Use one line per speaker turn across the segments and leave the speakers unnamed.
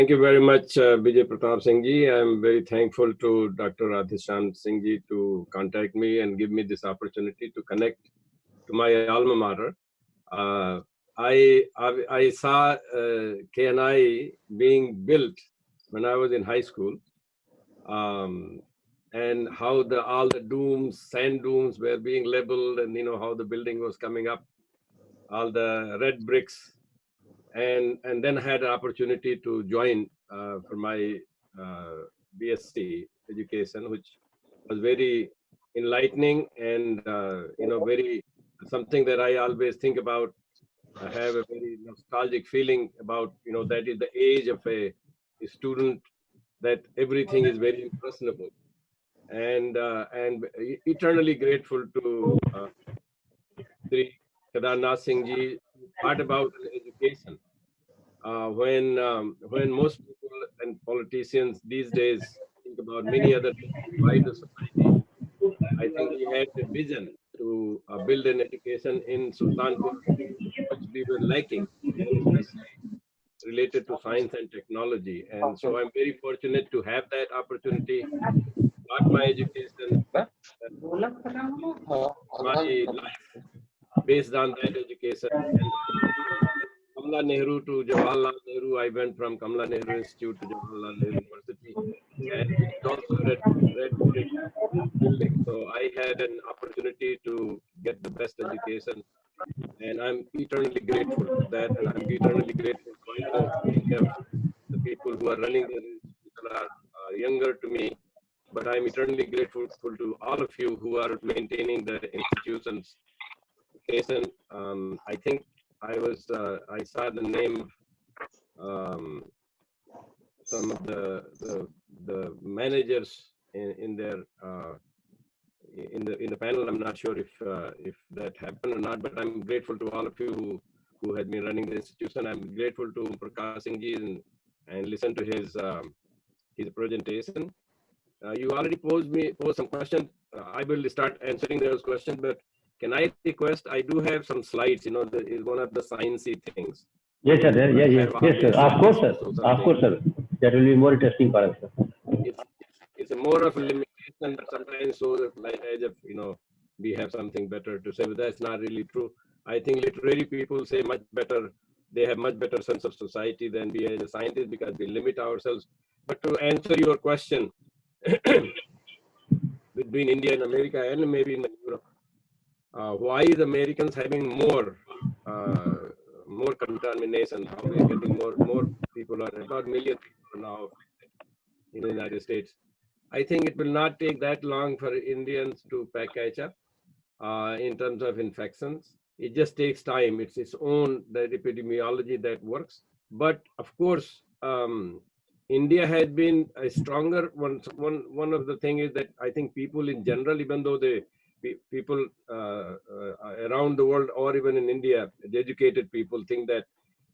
Thank you very much, Vijay Pratap Singh ji. I'm very thankful to Dr. Radhishan Singh ji to contact me and give me this opportunity to connect to my alma mater. Uh, I saw KNI being built when I was in high school, um, and how all the dooms, sand dooms, were being leveled, and how the building was coming up, all the red bricks, and then had an opportunity to join for my uh, BSc education, which was very enlightening and very something that I always think about. I have a very nostalgic feeling about that is the age of a student, that everything is very impressionable, and eternally grateful to Sri Kedarnath Singh ji, part about education. When most people and politicians these days think about many other things to provide the society, I think he had a vision to build an education in Sultanpur, which we were lacking, and especially related to science and technology. And so I'm very fortunate to have that opportunity, start my education, my life based on that education. And Kamala Nehru to Jawaharlal Nehru, I went from Kamala Nehru Institute to Jawaharlal Nehru University, and which is also a red brick building. So I had an opportunity to get the best education, and I'm eternally grateful for that. And I'm eternally grateful to, I know many of the people who are running the institution are younger to me, but I'm eternally grateful to all of you who are maintaining the institution's education. I think I saw the name of some of the managers in their in the panel. I'm not sure if that happened or not, but I'm grateful to all of you who had been running the institution. I'm grateful to Prakash Singh ji and listen to his presentation. You already posed some questions. I will start answering those questions, but can I request? I do have some slides. That is one of the sciencey things.
Yes, sir. Yes, sir. Of course, sir. Of course, sir. That will be more interesting for us, sir.
It's a more of a limitation, but sometimes so that like as if we have something better to say, but that's not really true. I think literary people say much better. They have much better sense of society than we as a scientist, because we limit ourselves. But to answer your question, between India and America, and maybe in Europe, why is Americans having more contamination? How we are getting more people are about million people now in the United States. I think it will not take that long for Indians to catch up in terms of infections. It just takes time. It's its own that epidemiology that works. But of course, India had been a stronger one. One of the things is that I think people in general, even though people around the world or even in India, the educated people think that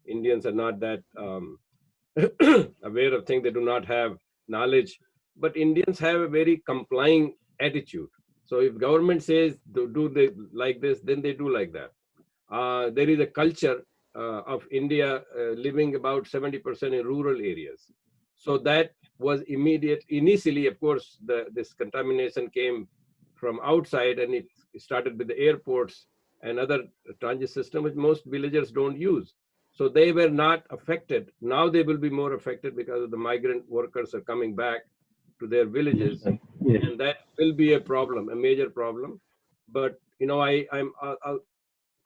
Indians are not that aware of things. They do not have knowledge, but Indians have a very complying attitude. So if government says do they like this, then they do like that. There is a culture of India living about 70% in rural areas. So that was immediate. Initially, of course, this contamination came from outside, and it started with the airports and other transit system, which most villagers don't use. So they were not affected. Now they will be more affected because of the migrant workers are coming back to their villages,
Yes.
and that will be a problem, a major problem. But I'm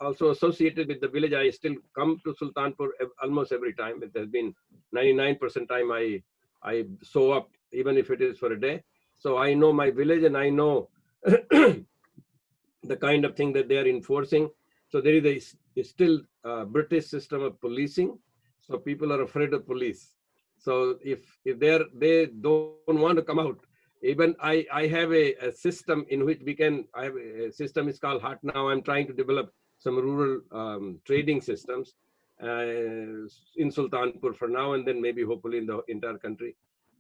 also associated with the village. I still come to Sultanpur almost every time. It has been 99% time I show up, even if it is for a day. So I know my village, and I know the kind of thing that they are enforcing. So there is a still British system of policing. So people are afraid of police. So if they don't want to come out, even I have a system in which we can. I have a system is called Hut. Now I'm trying to develop some rural trading systems in Sultanpur for now, and then maybe hopefully in the entire country.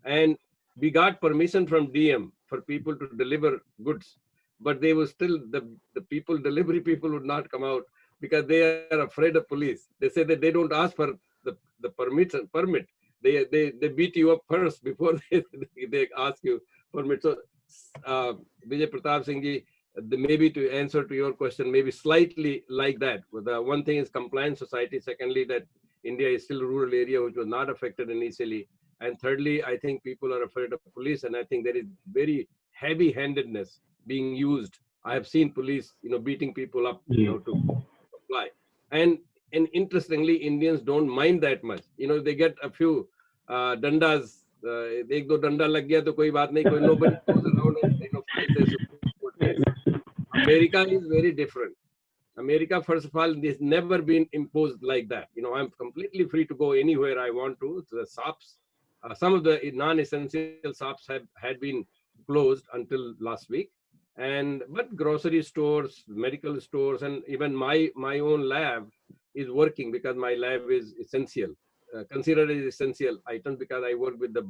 And we got permission from DM for people to deliver goods, but they were still the people, delivery people would not come out because they are afraid of police. They say that they don't ask for the permit. they beat you up first before they ask you permit. So Vijay Pratap Singh ji, maybe to answer to your question, maybe slightly like that. The one thing is compliant society. Secondly, that India is still a rural area which was not affected initially. And thirdly, I think people are afraid of police, and I think there is very heavy-handedness being used. I have seen police, beating people up, to comply. And interestingly, Indians don't mind that much. They get a few dandas. एक दो डंडा लग गया तो कोई बात नहीं, कोई nobody goes around and files a Supreme Court case. America is very different. America, first of all, this never been imposed like that. I'm completely free to go anywhere I want to. The shops, some of the non-essential shops had been closed until last week, but grocery stores, medical stores, and even my own lab is working because my lab is essential, considered as essential items because I work with the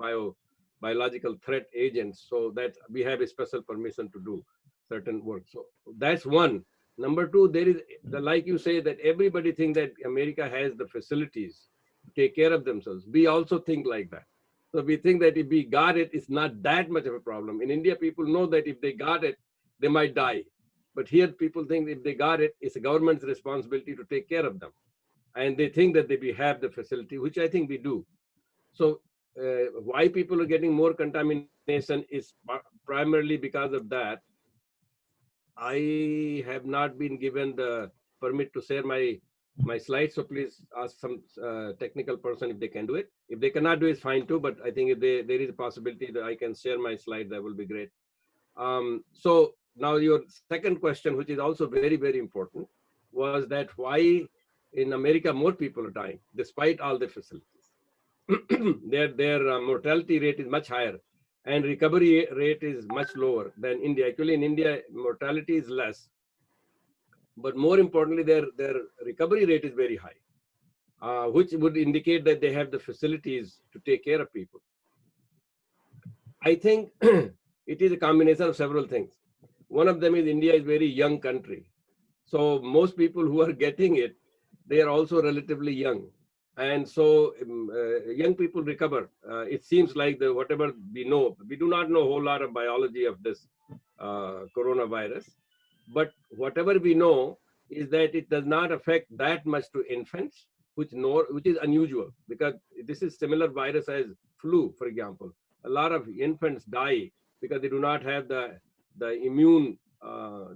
biological threat agents, so that we have a special permission to do certain work. So that's one. Number two, there is like you say that everybody thinks that America has the facilities to take care of themselves. We also think like that. So we think that if we got it, it's not that much of a problem. In India, people know that if they got it, they might die. But here people think if they got it, it's the government's responsibility to take care of them. And they think that we have the facility, which I think we do. So why people are getting more contamination is primarily because of that. I have not been given the permit to share my slides, so please ask some technical person if they can do it. If they cannot do it, it's fine too, but I think if there is a possibility that I can share my slide, that will be great. So now your second question, which is also very, very important, was that why in America more people are dying despite all the facilities. Their mortality rate is much higher and recovery rate is much lower than India. Actually, in India, mortality is less, but more importantly, their recovery rate is very high, which would indicate that they have the facilities to take care of people. I think it is a combination of several things. One of them is India is a very young country. So most people who are getting it, they are also relatively young. And so young people recover. It seems like whatever we know, we do not know a whole lot of biology of this coronavirus, but whatever we know is that it does not affect that much to infants, which is unusual because this is similar virus as flu, for example. A lot of infants die because they do not have the immune,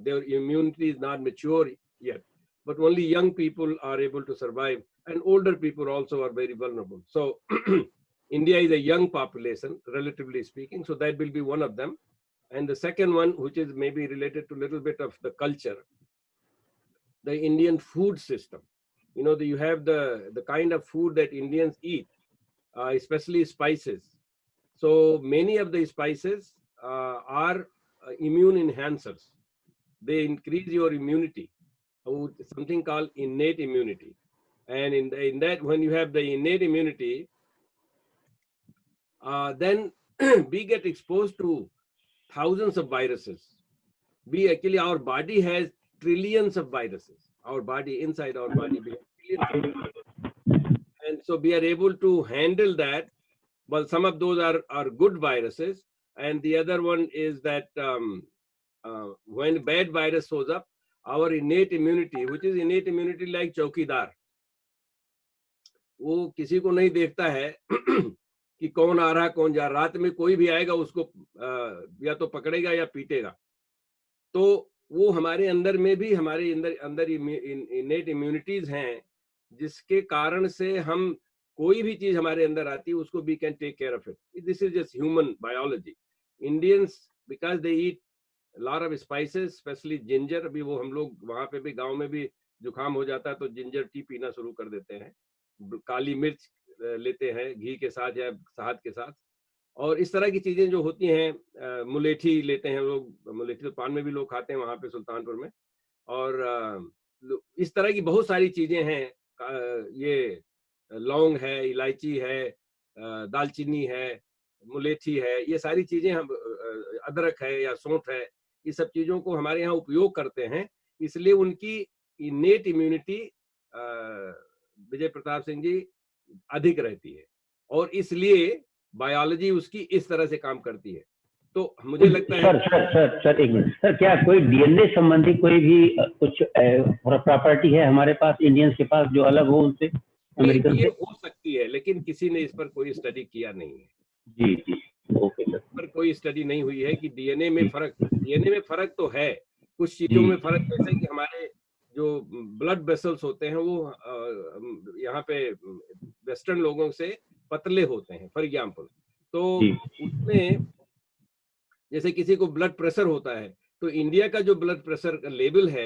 their immunity is not mature yet, but only young people are able to survive. And older people also are very vulnerable. So India is a young population, relatively speaking. So that will be one of them. And the second one, which is maybe related to a little bit of the culture, the Indian food system. You have the kind of food that Indians eat, especially spices. So many of the spices are immune enhancers. They increase your immunity, something called innate immunity. And in that, when you have the innate immunity, then we get exposed to thousands of viruses. Our body has trillions of viruses. Our body, inside our body, we have trillions of viruses. And so we are able to handle that. Well, some of those are good viruses. And the other one is that when bad virus shows up, our innate immunity, which is innate immunity like चौकीदार, वो किसी को नहीं देखता है कि कौन आ रहा कौन जा रहा, रात में कोई भी आएगा उसको या तो पकड़ेगा या पीटेगा. तो वो हमारे अंदर में भी हमारे अंदर इनेट इम्यूनिटीज हैं जिसके कारण से हम कोई भी चीज हमारे अंदर आती है उसको we can take care of it. This is just human biology. Indians because they eat lot of spices, specially ginger. अभी वो हम लोग वहां पे भी गांव में भी जुकाम हो जाता है तो जिंजर टी पीना शुरू कर देते हैं, काली मिर्च लेते हैं घी के साथ या शहद के साथ, और इस तरह की चीजें जो होती हैं. मुलेठी लेते हैं लोग, मुलेठी तो पान में भी लोग खाते हैं वहां पे सुल्तानपुर में, और इस तरह की बहुत सारी चीजें हैं. ये लौंग है, इलायची है, दालचीनी है, मुलेठी है, ये सारी चीजें हम, अदरक है या सौंठ है, ये सब चीजों को हमारे यहाँ उपयोग करते हैं. इसलिए उनकी इनेट इम्यूनिटी विजय प्रताप सिंह जी अधिक रहती है. और इसलिए बायोलॉजी उसकी इस तरह से काम करती है। तो मुझे लगता है
सर एक मिनट सर, क्या कोई डीएनए संबंधी कोई भी कुछ प्रॉपर्टी है हमारे पास इंडियंस के पास जो अलग हो उनसे, अमेरिकन
ये
से?
हो सकती है, लेकिन किसी ने इस पर कोई स्टडी किया नहीं है।
जी जी, ओके सर।
पर कोई स्टडी नहीं हुई है कि डीएनए में
जी
फर्क तो है, कुछ
जी
चीजों में फर्क, जैसे कि हमारे जो ब्लड वेसल्स होते हैं वो यहाँ पे वेस्टर्न लोगों से पतले होते हैं, फॉर एग्जाम्पल। तो
जी
उसमें जैसे किसी को ब्लड प्रेशर होता है, तो इंडिया का जो ब्लड प्रेशर का लेवल है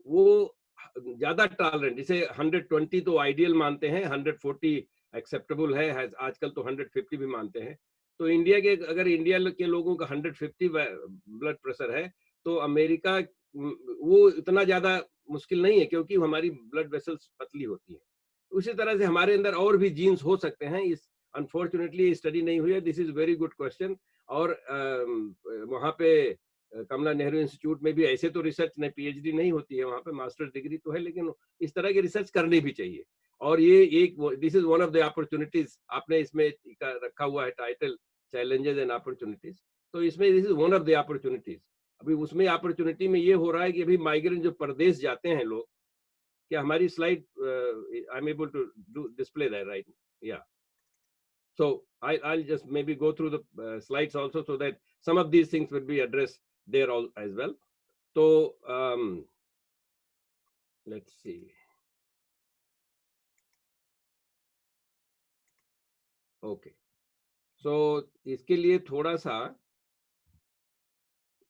वो ज्यादा टॉलरेंट, जैसे 120 तो आइडियल मानते हैं, 140 एक्सेप्टेबल है, आजकल तो 150 भी मानते हैं। तो इंडिया के, अगर इंडिया के लोगों का 150 ब्लड प्रेशर है, तो अमेरिका वो इतना ज्यादा मुश्किल नहीं है, क्योंकि हमारी ब्लड वेसल्स पतली होती है। उसी तरह से हमारे अंदर और भी जीन्स हो सकते हैं, इस अनफॉर्चुनेटली स्टडी नहीं हुई है। This is very good question. और वहाँ पे कमला नेहरू इंस्टीट्यूट में भी ऐसे तो रिसर्च नहीं, पीएचडी नहीं होती है वहाँ पे, मास्टर्स डिग्री तो है, लेकिन इस तरह की रिसर्च करनी भी चाहिए। और ये एक, this is one of the opportunities, आपने इसमें रखा हुआ है टाइटल, चैलेंजेस एंड अपॉर्चुनिटीज, तो इसमें this is one of the opportunities. अभी उसमें अपॉर्चुनिटी में ये हो रहा है कि अभी माइग्रेंट जो प्रदेश जाते हैं लोग, क्या हमारी slide, I am able to do display that right? या So I'll just maybe go through the slides also, so that some of these things will be addressed there all as well. So let's see. Okay. So इसके लिए थोड़ा सा,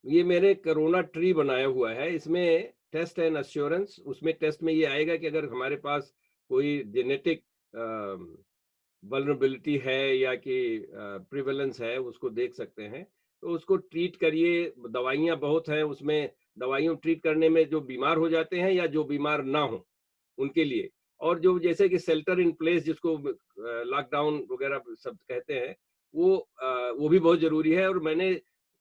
ये मैंने corona tree बनाया हुआ है, इसमें टेस्ट एंड एश्योरेंस, उसमें टेस्ट में ये आएगा कि अगर हमारे पास कोई जेनेटिक वल्नरेबिलिटी है या कि प्रिवेलेंस है, उसको देख सकते हैं। तो उसको ट्रीट करिए, दवाइयाँ बहुत हैं उसमें, दवाइयों ट्रीट करने में जो बीमार हो जाते हैं या जो बीमार ना हो उनके लिए, और जो जैसे कि शेल्टर इन प्लेस, जिसको लॉकडाउन वगैरह सब कहते हैं, वो भी बहुत जरूरी है। और मैंने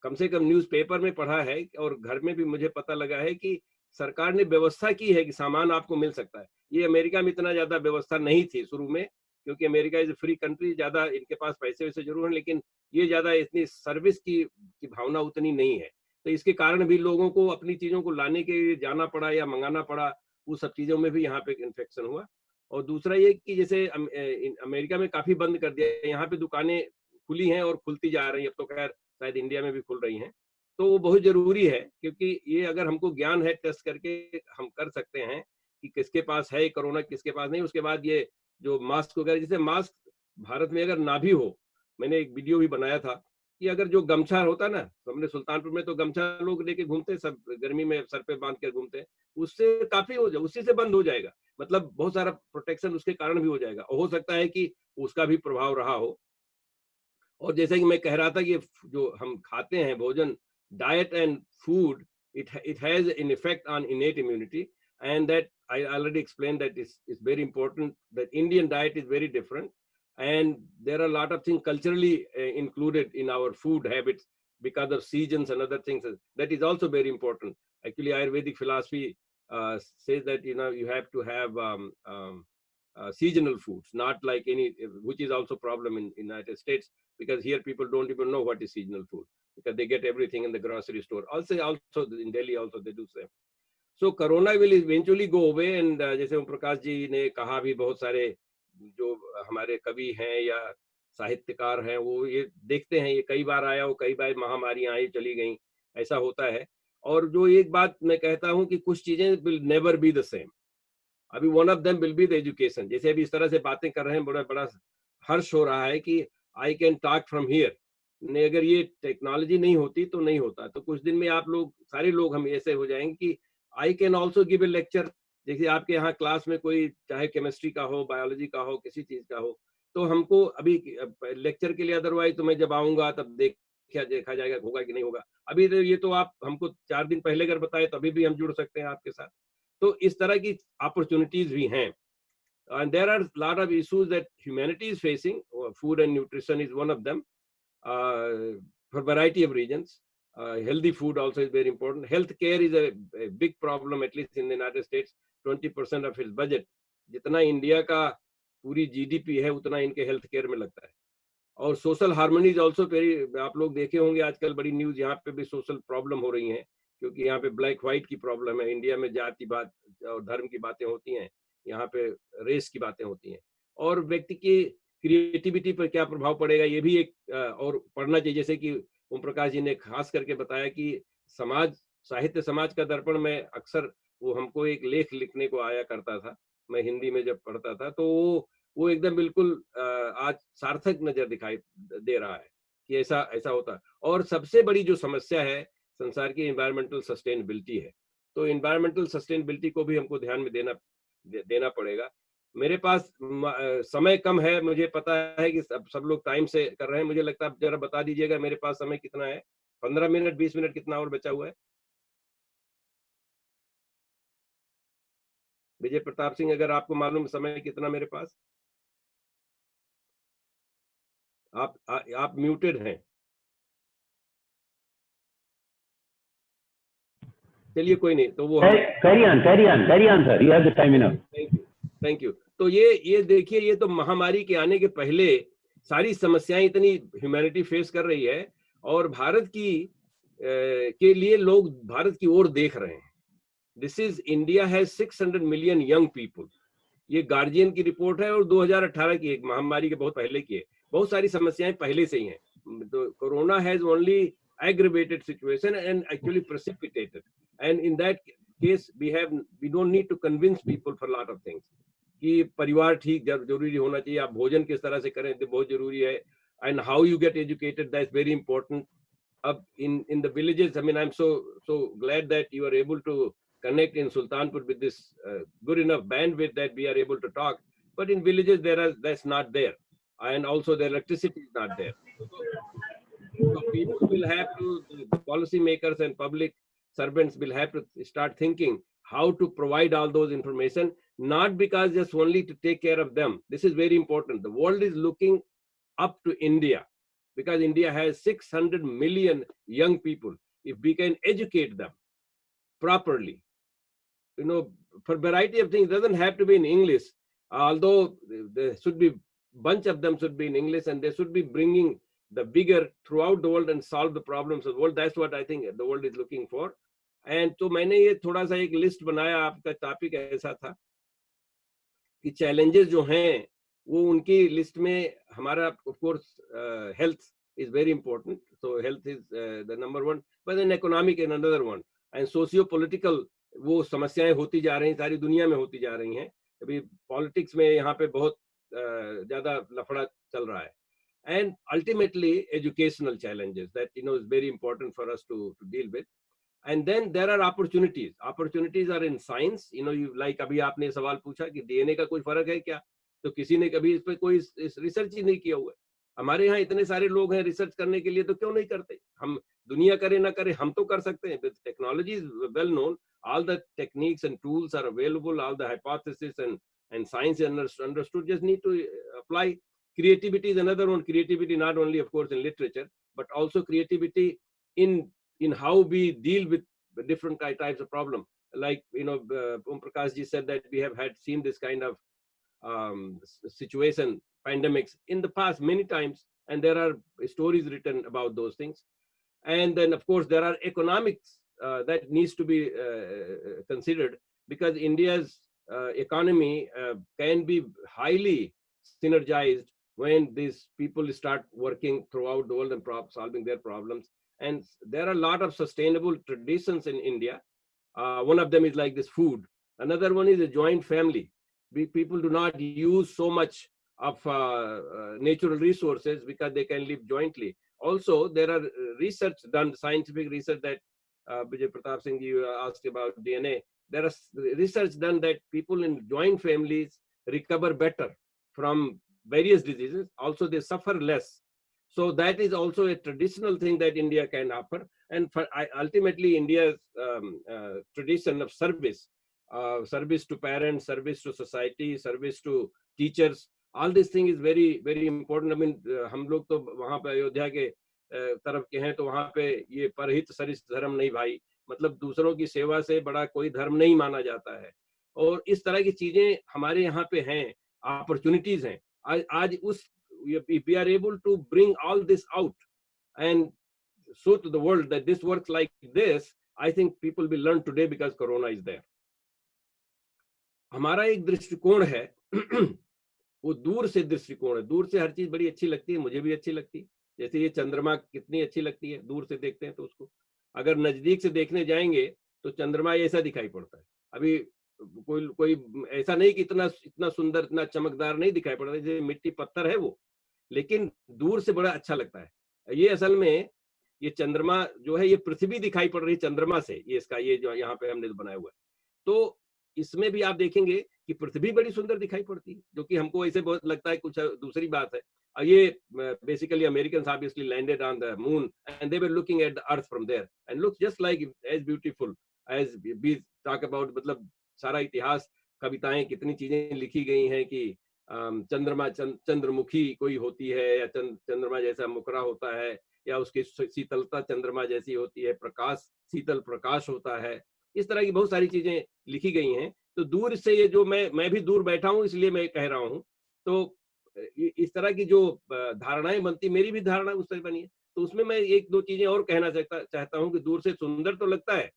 कम से कम न्यूज़पेपर में पढ़ा है, और घर में भी मुझे पता लगा है कि सरकार ने व्यवस्था की है कि सामान आपको मिल सकता है। ये अमेरिका में इतना ज्यादा व्यवस्था नहीं थी शुरू में, क्योंकि अमेरिका इज फ्री कंट्री, ज्यादा इनके पास पैसे वैसे जरूर हैं, लेकिन ये ज्यादा इतनी सर्विस की भावना उतनी नहीं है। तो इसके कारण भी लोगों को अपनी चीजों को लाने के लिए जाना पड़ा या मंगाना पड़ा, वो सब चीजों में भी यहाँ पे इन्फेक्शन हुआ। और दूसरा ये कि जैसे अमेरिका में काफी बंद कर दिया, यहाँ पे दुकानें खुली हैं और खुलती जा रही हैं, अब तो खैर शायद इंडिया में भी खुल रही हैं। तो वो बहुत जरूरी है, क्योंकि ये अगर हमको ज्ञान है, टेस्ट करके हम कर सकते हैं कि किसके पास है कोरोना, किसके पास नहीं। उसके बाद ये जो मास्क वगैरह, जैसे मास्क भारत में अगर ना भी हो, मैंने एक वीडियो भी बनाया था कि अगर जो गमछा होता ना, तो हमने सुल्तानपुर में तो गमछा लोग लेके घूमते, सब गर्मी में सर पे बांध कर घूमते हैं, उससे काफी हो जाए, उसी से बंद हो जाएगा, मतलब बहुत सारा प्रोटेक्शन उसके कारण भी हो जाएगा। और हो सकता है कि उसका भी प्रभाव रहा हो। और जैसे कि मैं कह रहा था कि जो हम खाते हैं भोजन, diet and food, it has an effect on innate immunity, and that I already explained that is very important, that Indian diet is very different, and there are a lot of things culturally included in our food habits because of seasons and other things. That is also very important. Actually, Ayurvedic philosophy says that you have to have seasonal foods, not like any, which is also problem in United States, because here people don't even know what is seasonal food, because they get everything in the grocery store. Also in Delhi also they do same. So corona will eventually go away, and जैसे ओम प्रकाश जी ने कहा भी, बहुत सारे जो हमारे कवि हैं या साहित्यकार हैं वो ये देखते हैं, ये कई बार आया, वो कई बार महामारियां आई चली गई, ऐसा होता है। और जो एक बात मैं कहता हूँ कि कुछ चीजें will never be the same. अभी one of them will be the education. जैसे अभी इस तरह से बातें कर रहे हैं, बड़ा बड़ा हर्ष हो रहा है कि I can talk from here. अगर ये टेक्नोलॉजी नहीं होती तो नहीं होता, तो कुछ दिन में आप लोग, सारे लोग हम ऐसे हो जाएंगे कि I can also give a lecture. जैसे आपके यहाँ क्लास में कोई, चाहे केमिस्ट्री का हो, बायोलॉजी का हो, किसी चीज का हो, तो हमको अभी लेक्चर के लिए, अदरवाइज तो मैं जब आऊंगा तब देखा जाएगा होगा कि नहीं होगा। अभी तो ये तो आप हमको 4 दिन पहले अगर बताए तभी भी हम जुड़ सकते हैं आपके साथ। तो इस तरह की अपॉर्चुनिटीज भी हैं। And there are a lot of issues that humanity is facing. Food and nutrition is one of them, for variety of reasons. Healthy food also is very important. Healthcare is a big problem, at least in the United States. 20% of its budget, जितना India का पूरी GDP है, उतना इनके health care में लगता है। और social harmony is also very, आप लोग देखे होंगे आजकल बड़ी न्यूज यहाँ पे भी सोशल प्रॉब्लम हो रही हैं, क्योंकि यहाँ पे ब्लैक व्हाइट की प्रॉब्लम है। इंडिया में जाति बात और धर्म की बातें होती हैं, यहाँ पे रेस की बातें होती हैं। और व्यक्ति की क्रिएटिविटी पर क्या प्रभाव पड़ेगा, ये भी एक और पढ़ना चाहिए। जैसे कि ओम प्रकाश जी ने खास करके बताया कि समाज, साहित्य समाज का दर्पण में अक्सर वो हमको एक लेख लिखने को आया करता था, मैं हिंदी में जब पढ़ता था, तो वो एकदम बिल्कुल आज सार्थक नजर दिखाई दे रहा है कि ऐसा ऐसा होता। और सबसे बड़ी जो समस्या है संसार की, एनवायरमेंटल सस्टेनेबिलिटी है। तो एनवायरमेंटल सस्टेनेबिलिटी को भी हमको ध्यान में देना पड़ेगा। मेरे पास समय कम है, मुझे पता है कि सब लोग टाइम से कर रहे हैं। मुझे लगता है आप जरा बता दीजिएगा मेरे पास समय कितना है, 15 मिनट, 20 मिनट, कितना और बचा हुआ है? विजय प्रताप सिंह, अगर आपको मालूम समय कितना मेरे पास? आप म्यूटेड हैं। चलिए कोई नहीं, तो वो
carry on sir, you have the time enough.
Thank you. तो ये देखिए, ये तो महामारी के आने के पहले सारी समस्याएं इतनी ह्यूमैनिटी फेस कर रही है, और भारत की के लिए लोग भारत की ओर देख रहे हैं। This is, India has 600 million young people. ये गार्जियन की रिपोर्ट है और 2018 की, एक महामारी के बहुत पहले की है। बहुत सारी समस्याएं पहले से ही हैं। तो corona has only aggravated situation and actually precipitated, and in that case we don't need to convince people for a lot of things कि परिवार ठीक जरूरी होना चाहिए, आप भोजन किस तरह से करें तो बहुत जरूरी है, and how you get educated, that's very important. अब in the villages, I mean, I'm so glad that you are able to connect in Sultanpur with this good enough bandwidth that we are able to talk, but in villages that's not there, and also the electricity is not there. So people will have to, the policy makers and public servants will have to start thinking how to provide all those information, not because just only to take care of them. This is very important. The world is looking up to India because India has 600 million young people. If we can educate them properly, for variety of things, doesn't have to be in English, although there should be bunch of them should be in English, and they should be bringing the bigger throughout the world and solve the problems of the world. That's what I think the world is looking for. And तो मैंने ये थोड़ा सा एक list बनाया, आपका topic ऐसा था कि चैलेंजेस जो हैं वो उनकी लिस्ट में हमारा of course health is very important, so health is the number one, but then economic is another one, and socio political वो समस्याएं होती जा रही हैं, सारी दुनिया में होती जा रही हैं। अभी पॉलिटिक्स में यहाँ पे बहुत ज्यादा लफड़ा चल रहा है, and ultimately educational challenges that is very important for us to deal with. And then there are opportunities are in science, you like अभी आपने सवाल पूछा कि डीएनए का कोई फर्क है क्या, तो किसी ने कभी इस पे कोई रिसर्च ही नहीं किया हुआ है। हमारे यहाँ इतने सारे लोग हैं रिसर्च करने के लिए, तो क्यों नहीं करते? हम, दुनिया करे ना करे, हम तो कर सकते हैं। Technology is well known, all the techniques and tools are available, all the hypothesis and science is understood, just need to apply. Creativity is another one. Creativity not only of course in literature, but also creativity in how we deal with the different types of problem. Like Om Prakash ji said that we have had seen this kind of situation, pandemics in the past many times, and there are stories written about those things. And then of course there are economics that needs to be considered, because India's economy can be highly synergized when these people start working throughout the world and solving their problems. And there are a lot of sustainable traditions in India. One of them is like this food. Another one is a joint family. People do not use so much of natural resources because they can live jointly. Also, there are research done, scientific research that Vijay Pratap Singh you asked about DNA. There is research done that people in joint families recover better from various diseases. Also, they suffer less. So that is also a traditional thing that India can offer. And ultimately, India's tradition of service, service to parents, service to society, service to teachers, all this thing is very, very important. I mean, हम लोग तो वहाँ पे अयोध्या के तरफ के हैं, तो वहाँ पे ये परहित सरिस धर्म नहीं भाई, मतलब दूसरों की सेवा से बड़ा कोई धर्म नहीं माना जाता है। और इस तरह की चीजें हमारे यहाँ पे हैं, अपॉर्चुनिटीज हैं। आज उस if we are able to bring all this out and show to the world that this works like this, I think people will learn today because corona is there. हमारा एक दृष्टिकोण है वो दूर से दृष्टिकोण है। दूर से हर चीज बड़ी अच्छी लगती है, मुझे भी अच्छी लगती है। जैसे ये चंद्रमा कितनी अच्छी लगती है, दूर से देखते हैं तो उसको, अगर नजदीक से देखने जाएंगे तो चंद्रमा ऐसा दिखाई पड़ता है। अभी कोई कोई ऐसा नहीं कि इतना इतना सुंदर, इतना चमकदार नहीं दिखाई पड़ता, जैसे मिट्टी पत्थर है वो, लेकिन दूर से बड़ा अच्छा लगता है। ये असल में ये चंद्रमा जो है, ये पृथ्वी दिखाई पड़ रही है चंद्रमा से, ये इसका ये जो यहाँ पे हमने बनाया हुआ है, तो इसमें भी आप देखेंगे कि पृथ्वी बड़ी सुंदर दिखाई पड़ती है, जो कि हमको ऐसे बहुत लगता है कुछ दूसरी बात है। ये basically Americans obviously landed on the moon and they were looking at the earth from there and looks just like as beautiful as we talk about। मतलब सारा इतिहास, कविताएं, कितनी चीजें लिखी गई हैं कि चंद्रमा चंद्रमुखी कोई होती है, या चंद्रमा जैसा मुखरा होता है, या उसकी शीतलता चंद्रमा जैसी होती है, प्रकाश शीतल प्रकाश होता है। इस तरह की बहुत सारी चीजें लिखी गई हैं। तो दूर से ये जो मैं भी दूर बैठा हूं इसलिए मैं कह रहा हूं, तो इस तरह की जो धारणाएं बनती, मेरी भी धारणा उस तरह बनी है, तो उसमें मैं एक दो चीजें और कहना चाहता हूं कि दूर से सुंदर तो लगता है,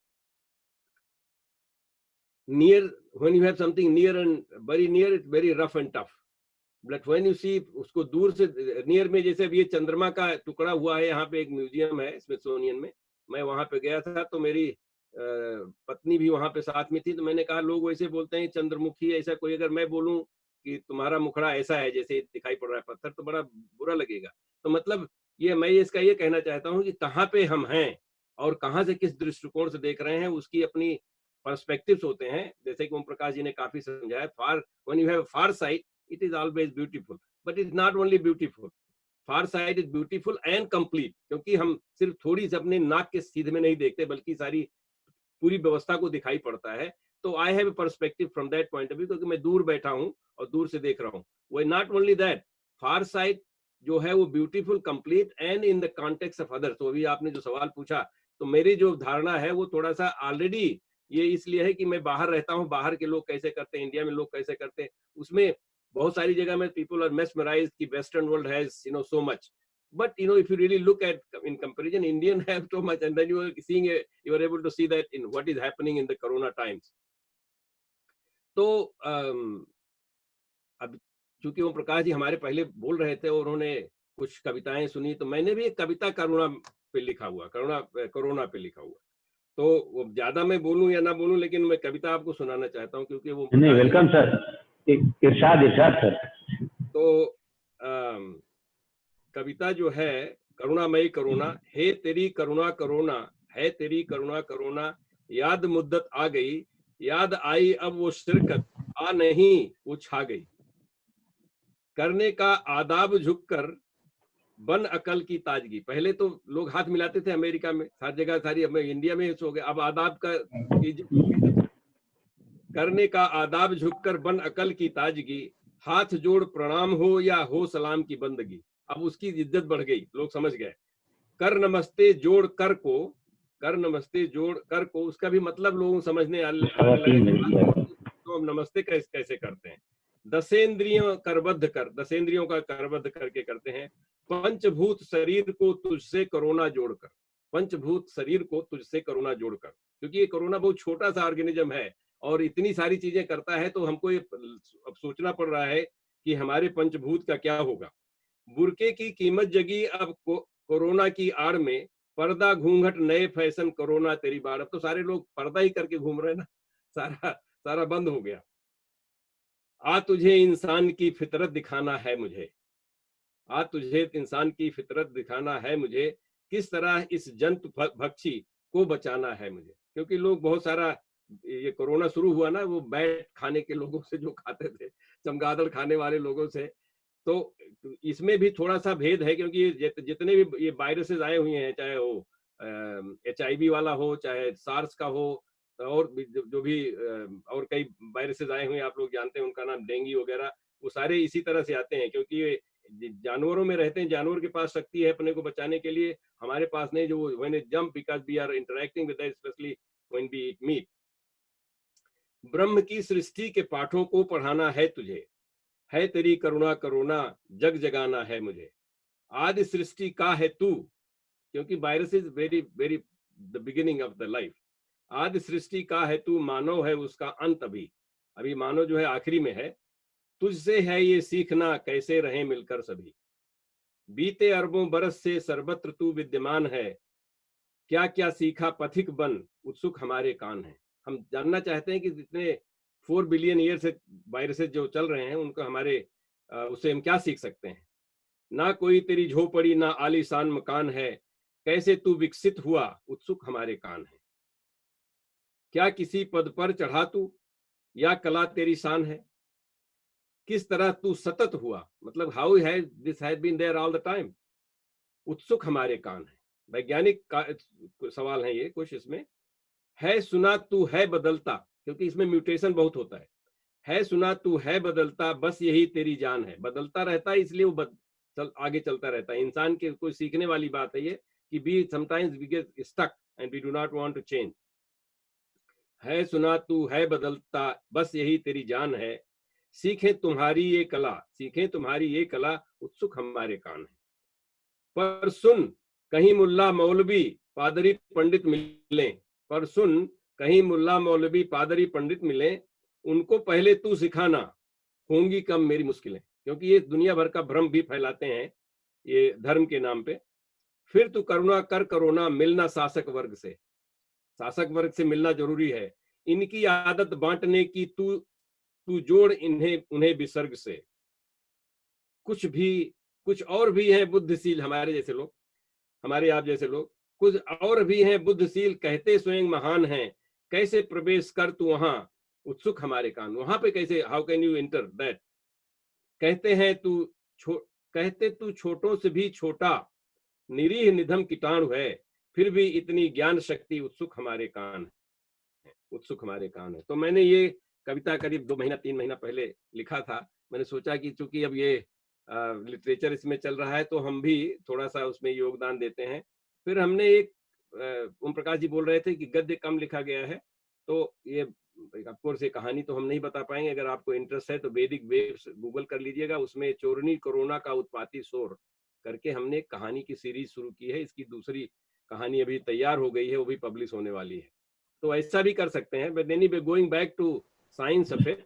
near, when you have something near and very near, it's very rough and tough, but when you see उसको दूर से नियर में, जैसे अब ये चंद्रमा का टुकड़ा हुआ है, यहाँ पे एक म्यूजियम है स्मिथसोनियन में, मैं वहां पे गया था, तो मेरी पत्नी भी वहां पे साथ में थी, तो मैंने कहा लोग वैसे बोलते हैं चंद्रमुखी, ऐसा कोई अगर मैं बोलूं कि तुम्हारा मुखड़ा ऐसा है जैसे दिखाई पड़ रहा है पत्थर, तो बड़ा बुरा लगेगा। तो मतलब ये मैं इसका ये कहना चाहता हूँ कि कहाँ पे हम हैं और कहाँ से किस दृष्टिकोण से देख रहे हैं, उसकी अपनी पर्सपेक्टिव्स होते हैं। जैसे कि ओम प्रकाश जी ने काफी समझाया, far when you have far sight it is always beautiful, but it's not only beautiful, far sight is beautiful and complete, क्योंकि हम सिर्फ थोड़ी सी अपने नाक के सीधे में नहीं देखते, बल्कि सारी पूरी व्यवस्था को दिखाई पड़ता है। तो I have a perspective from that point of view, क्योंकि मैं दूर बैठा हूं और दूर से देख रहा हूं। वो not only that, far site जो है वो beautiful, complete and in the context of others. तो अभी आपने जो सवाल पूछा, तो मेरी जो धारणा है वो थोड़ा सा ऑलरेडी ये इसलिए है कि मैं बाहर रहता हूं, बाहर के लोग कैसे करते हैं, इंडिया में लोग कैसे करते हैं, उसमें बहुत सारी जगह में people are mesmerized कि western world has so much, but if you really look at in comparison, Indian have so much, and then you are able to see that in what is happening in the corona times. तो अब चूंकि ओम प्रकाश जी हमारे पहले बोल रहे थे और उन्होंने कुछ कविताएं सुनी, तो मैंने भी एक कविता कोरोना पे लिखा हुआ, कोरोना पे लिखा हुआ। तो वो ज्यादा मैं बोलूं या ना बोलूं, लेकिन मैं कविता आपको सुनाना चाहता हूं, क्योंकि वो
नहीं, वेलकम सर, इरशाद सर।
तो कविता जो है, करुणामयी करुणा, हे तेरी करुणा करुणा, है तेरी करुणा करुणा, याद मुद्दत आ गई, याद आई अब वो शिरकत, आ नहीं वो छा गई, करने का आदाब झुककर बन अकल की ताजगी। पहले तो लोग हाथ मिलाते थे अमेरिका में, हर जगह, सारी इंडिया में हो गया, अब आदाब का करने का आदाब झुककर बन अकल की ताजगी, हाथ जोड़ प्रणाम हो या हो सलाम की बंदगी। अब उसकी इज्जत बढ़ गई, लोग समझ गए। कर नमस्ते जोड़ कर को, कर नमस्ते जोड़ कर को, उसका भी मतलब लोगों समझने लगे, तो हम नमस्ते कैसे करते हैं। दसेंद्रियों करबद्ध कर, दसेंद्रियों का करबद्ध करके करते हैं। पंचभूत शरीर को तुझसे कोरोना जोड़कर, पंचभूत शरीर को तुझसे कोरोना जोड़कर, क्योंकि ये कोरोना बहुत छोटा सा ऑर्गेनिज्म है और इतनी सारी चीजें करता है, तो हमको ये अब सोचना पड़ रहा है कि हमारे पंचभूत का क्या होगा। बुरके की कीमत जगी अब कोरोना की आड़ में, पर्दा घूंघट नए फैशन कोरोना तेरी बाड़। अब तो सारे लोग पर्दा ही करके घूम रहे हैं ना, सारा बंद हो गया। आ तुझे इंसान की फितरत दिखाना है मुझे, आ तुझे इंसान की फितरत दिखाना है मुझे, किस तरह इस जंतु भक्षी को बचाना है मुझे। क्योंकि लोग बहुत सारा, ये कोरोना शुरू हुआ ना, वो बैट खाने के लोगों से जो खाते थे, चमगादड़ खाने वाले लोगों से, तो इसमें भी थोड़ा सा भेद है, क्योंकि जितने भी ये वायरसेस आए हुए हैं, चाहे वो HIV वाला हो, चाहे सार्स का हो, और जो भी और कई वायरसेस आए हुए हैं, आप लोग जानते हैं उनका नाम डेंगू वगैरह, वो सारे इसी तरह से आते हैं, क्योंकि ये जानवरों में रहते हैं, जानवर के पास शक्ति है अपने को बचाने के लिए, हमारे पास नहीं, जो when it jump because we are interacting with that, specially when we eat meat. ब्रह्म की सृष्टि के पाठों को पढ़ाना है तुझे, है तेरी करुणा करुणा जग जगाना है मुझे, आदि सृष्टि का है तू, क्योंकि virus is very very the beginning of the life. आदि सृष्टि का है तू, मानव है उसका अंत अभी, अभी मानव जो है आखिरी में है। तुझसे है ये सीखना कैसे रहे मिलकर सभी, बीते अरबों बरस से सर्वत्र तू विद्यमान है, क्या क्या सीखा पथिक बन उत्सुक हमारे कान है। हम जानना चाहते हैं कि जितने 4 बिलियन ईयर से वायरसेस जो चल रहे हैं उनको हमारे उससे हम क्या सीख सकते हैं। ना कोई तेरी झोपड़ी ना आलीशान मकान है, कैसे तू विकसित हुआ उत्सुक हमारे कान है। क्या किसी पद पर चढ़ा तू या कला तेरी शान है, किस तरह तू सतत हुआ, मतलब how has this has been there all the time, उत्सुक हमारे कान है। वैज्ञानिक सवाल है ये कुछ इसमें। है सुना तू है बदलता, क्योंकि इसमें म्यूटेशन बहुत होता है सुना तू है बदलता बस यही तेरी जान है, बदलता रहता है इसलिए वो आगे चलता रहता है। इंसान के कोई सीखने वाली बात है ये कि we sometimes we get stuck and we do not want to change. है सुना तू है बदलता बस यही तेरी जान है, सीखें तुम्हारी ये कला, सीखें तुम्हारी ये कला उत्सुक हमारे कान है। पर सुन कहीं मुल्ला मौलवी पादरी पंडित मिले, पर सुन कहीं मुल्ला मौलवी पादरी पंडित मिले, उनको पहले तू सिखाना होंगी कम मेरी मुश्किलें, क्योंकि ये दुनिया भर का भ्रम भी फैलाते हैं ये धर्म के नाम पे। फिर तू करुणा कर करोना मिलना शासक वर्ग से, शासक वर्ग से मिलना जरूरी है, इनकी आदत बांटने की तू तू जोड़ इन्हें उन्हें विसर्ग से। कुछ और भी हैं बुद्धिशील हमारे जैसे लोग, हमारे आप जैसे लोग, कुछ और भी हैं बुद्धिशील कहते स्वयं महान हैं, कैसे प्रवेश कर तू वहां उत्सुक हमारे कान, वहां पे कैसे, how can you enter that. कहते हैं कहते तू छोटों से भी छोटा, निरीह निधम कीटाणु है, फिर भी इतनी ज्ञान शक्ति उत्सुक हमारे कान है, उत्सुक हमारे कान है। तो मैंने ये कविता करीब 2 महीना 3 महीना पहले लिखा था। मैंने सोचा कि चूंकि अब ये लिटरेचर इसमें चल रहा है तो हम भी थोड़ा सा उसमें योगदान देते हैं। फिर हमने एक ओम प्रकाश जी बोल रहे थे कि गद्य कम लिखा गया है, तो ये ऑफकोर्स ये कहानी तो हम नहीं बता पाएंगे, अगर आपको इंटरेस्ट है तो वैदिक वेव्स गूगल कर लीजिएगा, उसमें चोरनी कोरोना का उत्पाती शोर करके हमने एक कहानी की सीरीज शुरू की है। इसकी दूसरी कहानी अभी तैयार हो गई है, वो भी पब्लिश होने वाली है, तो ऐसा भी कर सकते हैं। But anyway going back to science of it,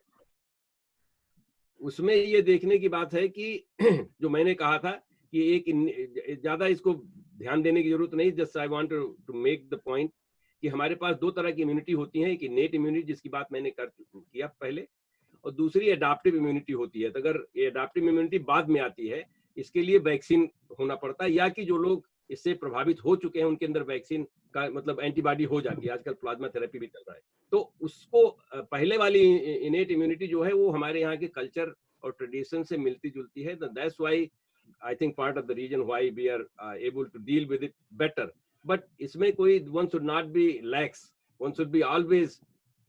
उसमें ये देखने की बात है कि जो मैंने कहा था कि एक ज्यादा इसको ध्यान देने की जरूरत नहीं, just I want to make the point कि हमारे पास 2 तरह की इम्यूनिटी होती है, एक इनेट इम्यूनिटी जिसकी बात मैंने किया पहले, और दूसरी एडाप्टिव इम्यूनिटी होती है। तो अगर ये एडाप्टिव इम्यूनिटी बाद में आती है, इसके लिए वैक्सीन होना पड़ता है, या कि जो लोग इससे प्रभावित हो चुके हैं उनके अंदर वैक्सीन का मतलब एंटीबॉडी हो जाती है। आजकल प्लाज्मा थेरेपी भी चल रहा है, तो उसको पहले वाली इनेट इम्यूनिटी जो है वो हमारे यहाँ के कल्चर और ट्रेडिशन से मिलती जुलती है। That's why I think part of the reason why we are able to deal with it better. But इसमें कोई one should not be lax, one should be always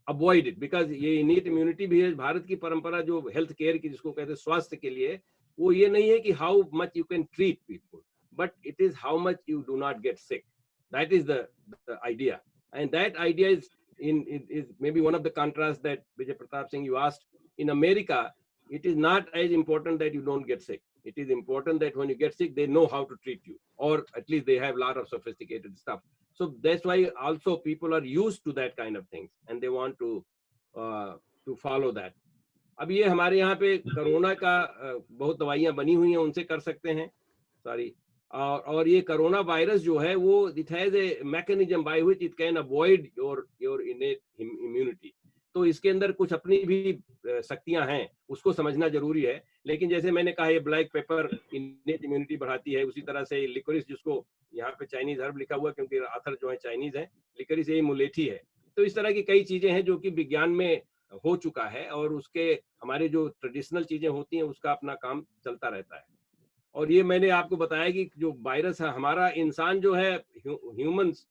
avoid it, because ये innate immunity भी है। भारत की परंपरा जो health care की जिसको कहते हैं स्वास्थ्य के लिए, वो ये नहीं है कि how much you can treat people, but it is how much you do not get sick. That is the idea, and that idea is maybe one of the contrasts that Vijay Pratap Singh you asked. In America, it is not as important that you don't get sick. It is important that when you get sick, they know how to treat you, or at least they have a lot of sophisticated stuff. So that's why also people are used to that kind of things, and they want to follow that. अब ये हमारे यहाँ पे corona का बहुत दवाइयाँ बनी हुई हैं, उनसे कर सकते हैं, सॉरी। और ये कोरोना वायरस जो है वो it has a mechanism by which it can avoid your innate immunity. तो इसके अंदर कुछ अपनी भी शक्तियां हैं, उसको समझना जरूरी है। लेकिन जैसे मैंने कहा ये ब्लैक पेपर इनेट इम्यूनिटी बढ़ाती है, उसी तरह से लिकोरिस, जिसको यहाँ पे चाइनीज हर्ब लिखा हुआ क्योंकि ऑथर जो है चाइनीज है, लिकोरिस ये मुलेठी है। तो इस तरह की कई चीजें हैं जो कि विज्ञान में हो चुका है, और उसके हमारे जो ट्रेडिशनल चीजें होती हैं उसका अपना काम चलता रहता है। और ये मैंने आपको बताया कि जो वायरस है हमारा, इंसान जो है, ह्यूमंस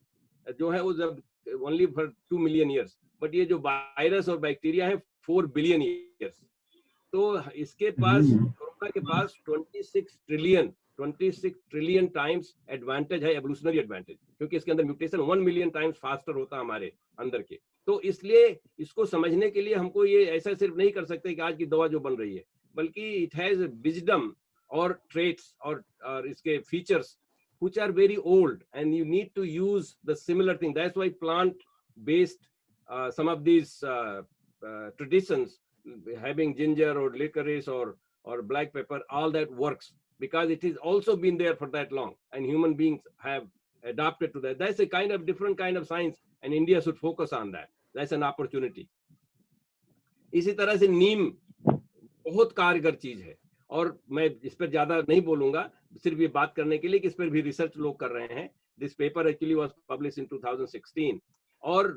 जो है वो जब only for 2 million years, but ये जो वायरस और बैक्टीरिया है 4 बिलियन ईयर्स। तो इसके पास, कोरोना के पास 26 ट्रिलियन टाइम्स एडवांटेज है, एवोल्यूशनरी एडवांटेज, क्योंकि इसके अंदर म्यूटेशन 1 मिलियन टाइम्स फास्टर होता है हमारे अंदर के। तो इसलिए इसको समझने के लिए हमको ये ऐसा सिर्फ नहीं कर सकते कि आज की दवा जो बन रही है, बल्कि इट हैज विजडम और ट्रेट्स और इसके features which are very old, and you need to use the similar thing. That's why plant based some of these traditions, having ginger or licorice or black pepper, all that works because it has also been there for that long, and human beings have adapted to that. That's a kind of different kind of science, and India should focus on that. That's an opportunity. इसी तरह से नीम बहुत कारगर चीज है, और मैं इस पर ज्यादा नहीं बोलूंगा, सिर्फ ये बात करने के लिए कि इस पर भी रिसर्च लोग कर रहे हैं. This paper actually was publish in 2016, और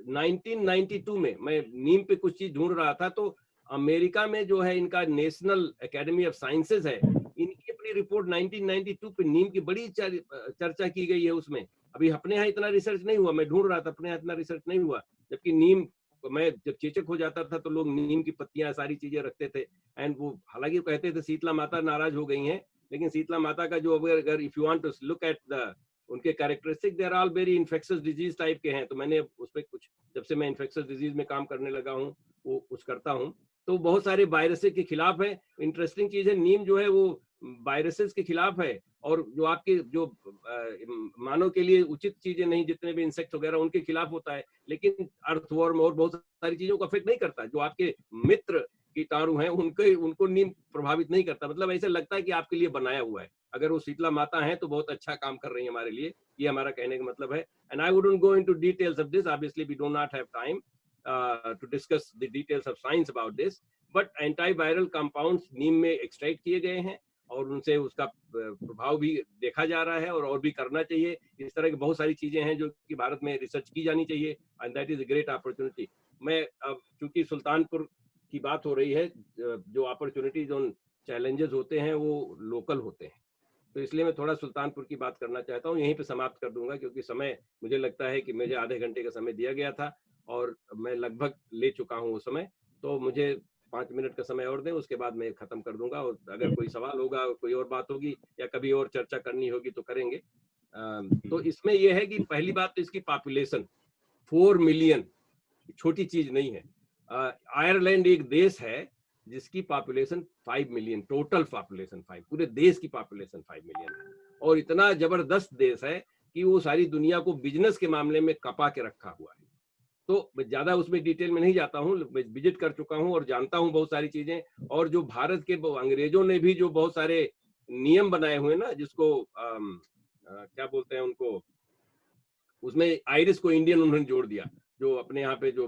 1992 में मैं नीम पे कुछ चीज ढूंढ रहा था, तो अमेरिका में जो है इनका नेशनल एकेडमी ऑफ साइंसेज है, इनकी अपनी रिपोर्ट 1992 पे नीम की बड़ी चर्चा की गई है उसमें. अभी अपने यहाँ इतना रिसर्च नहीं हुआ, मैं ढूंढ रहा था, अपने यहाँ इतना रिसर्च नहीं हुआ, जबकि नीम मैं जब चेचक हो जाता था तो लोग नीम की पत्तियां सारी चीजें रखते थे. एंड वो हालांकि कहते थे शीतला माता नाराज हो गई हैं, लेकिन शीतला माता का जो अगर if you want to look at the उनके characteristic, they are all very infectious disease type के हैं. तो मैंने उस पर कुछ, जब से मैं इन्फेक्शियस डिजीज में काम करने लगा हूँ, वो कुछ करता हूँ, तो बहुत सारे वायरसेस के खिलाफ है. इंटरेस्टिंग चीज है, नीम जो है वो वायरसेस के खिलाफ है, और जो आपके जो मानव के लिए उचित चीजें नहीं, जितने भी इंसेक्ट वगैरह उनके खिलाफ होता है, लेकिन अर्थवर्म और बहुत सारी चीजों को अफेक्ट नहीं करता. जो आपके मित्र कीटाणु हैं उनको नीम प्रभावित नहीं करता. मतलब ऐसा लगता है कि आपके लिए बनाया हुआ है. अगर वो शीतला माता है तो बहुत अच्छा काम कर रही है हमारे लिए, ये हमारा कहने का मतलब है. And I wouldn't go into details of this, obviously we do not have time to discuss the details of science about this, but antiviral compounds नीम में एक्सट्रैक्ट किए गए हैं, और उनसे उसका प्रभाव भी देखा जा रहा है, और भी करना चाहिए. इस तरह की बहुत सारी चीजें हैं जो कि भारत में रिसर्च की जानी चाहिए, and that is a great opportunity. मैं अब चूंकि सुल्तानपुर की बात हो रही है, जो अपॉर्चुनिटीज और चैलेंजेस होते हैं वो लोकल होते हैं, तो इसलिए मैं थोड़ा सुल्तानपुर की बात करना चाहता हूँ. यहीं पे समाप्त कर दूंगा, क्योंकि समय मुझे लगता है कि मुझे आधे घंटे का समय दिया गया था, और मैं लगभग ले चुका हूँ वो समय. तो मुझे 5 मिनट का समय और दें, उसके बाद मैं खत्म कर दूंगा. और अगर कोई सवाल होगा, कोई और बात होगी, या कभी और चर्चा करनी होगी तो करेंगे. तो इसमें यह है कि पहली बात तो इसकी पॉपुलेशन 4 मिलियन छोटी चीज नहीं है. आयरलैंड एक देश है जिसकी पॉपुलेशन 5 मिलियन, टोटल पॉपुलेशन 5, पूरे देश की पॉपुलेशन 5 मिलियन है, और इतना जबरदस्त देश है कि वो सारी दुनिया को बिजनेस के मामले में कपा के रखा हुआ है. तो मैं ज्यादा उसमें डिटेल में नहीं जाता हूँ, विजिट कर चुका हूँ और जानता हूँ बहुत सारी चीजें. और जो भारत के अंग्रेजों ने भी जो बहुत सारे नियम बनाए हुए ना, जिसको क्या बोलते हैं उनको, उसमें आयरिश को इंडियन उन्होंने जोड़ दिया. जो अपने यहाँ पे जो